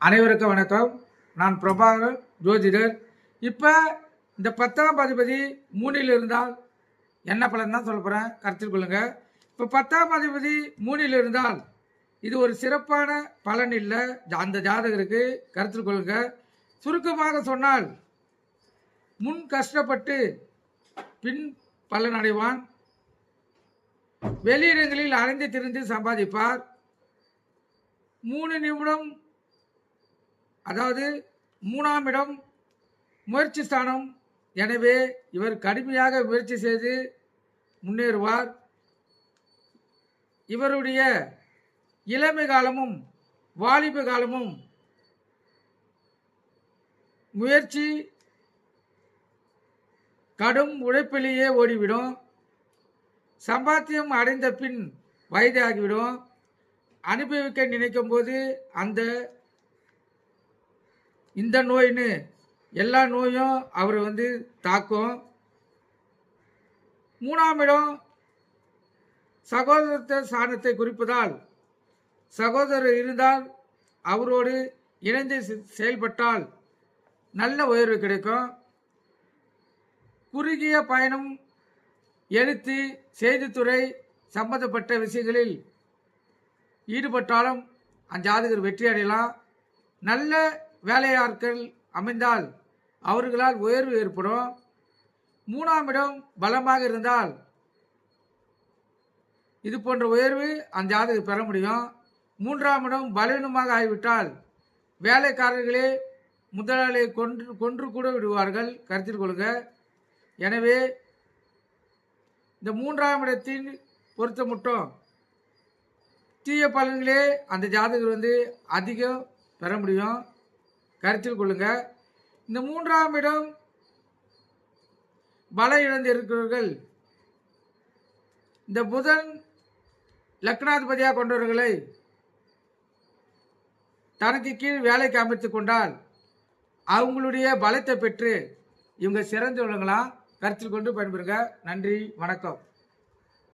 அனைவருக்கும் வணக்கம். நான் பிரபாகர் ஜோதிடர். இப்போ இந்த 10ஆம் அதிபதி 3ல் இருந்தால் என்ன பலன் தான் சொல்ல போகிறேன், கருத்தில் கொள்ளுங்க. இப்போ 10ஆம் அதிபதி 3ல் இருந்தால் இது ஒரு சிறப்பான பலன் இல்லை அந்த ஜாதகருக்கு, கருத்தில் கொள்ளுங்க. சுருக்கமாக சொன்னால், முன் கஷ்டப்பட்டு பின் பலன் அடைவான். வெளியிடங்களில் அலைந்து திரிந்து சம்பாதிப்பார். 3 நிமிடம், அதாவது 3ஆம் இடம் முயற்சி ஸ்தானம். எனவே இவர் கடுமையாக முயற்சி செய்து முன்னேறுவார். இவருடைய இளமை காலமும் வாலிப காலமும் முயற்சி கடும் உழைப்பிலேயே ஓடிவிடும். சம்பாத்தியம் அடைந்த பின் வயதாகிவிடும். அனுபவிக்க நினைக்கும் போது இந்த நோயின்னு எல்லா நோயும் அவர் தாக்கும். 3ஆம் இடம் சகோதரத்த ஸ்தானத்தை குறிப்பதால், சகோதரர் இருந்தால் அவரோடு இணைந்து செயல்பட்டால் நல்ல உயர்வு கிடைக்கும். குறுகிய பயணம், எழுத்து, செய்தித்துறை சம்பந்தப்பட்ட விஷயங்களில் ஈடுபட்டாலும் அந்த ஜாதகர் வெற்றி அடையலாம். நல்ல வேலையாட்கள் அமைந்தால் அவர்களால் உயர்வு ஏற்படும். 3ஆம் இடம் பலமாக இருந்தால் இது போன்ற உயர்வு அந்த ஜாதகர் பெற முடியும். 3ஆம் இடம் பலவீனமாக ஆகிவிட்டால் வேலைக்காரர்களே முதலாளியை கொன்று கூட விடுவார்கள், கருத்தில் கொள்ளுங்க. எனவே இந்த 3ஆம் இடத்தின் பொறுத்த மட்டும் தீய பலன்களே அந்த ஜாதகர் அதிகம் பெற முடியும், கருத்தில் கொள்ளுங்க. இந்த 3ஆம் இடம் பல இழந்து இருக்கிறவர்கள், இந்த புதன் லக்னாதிபதியாக கொண்டவர்களை தனக்கு கீழ் வேலைக்கு அமைத்து கொண்டால் அவங்களுடைய பலத்தை பெற்று இவங்க சிறந்து விளங்கலாம். கருத்தில் கொண்டு பயன்பெறுங்க. நன்றி, வணக்கம்.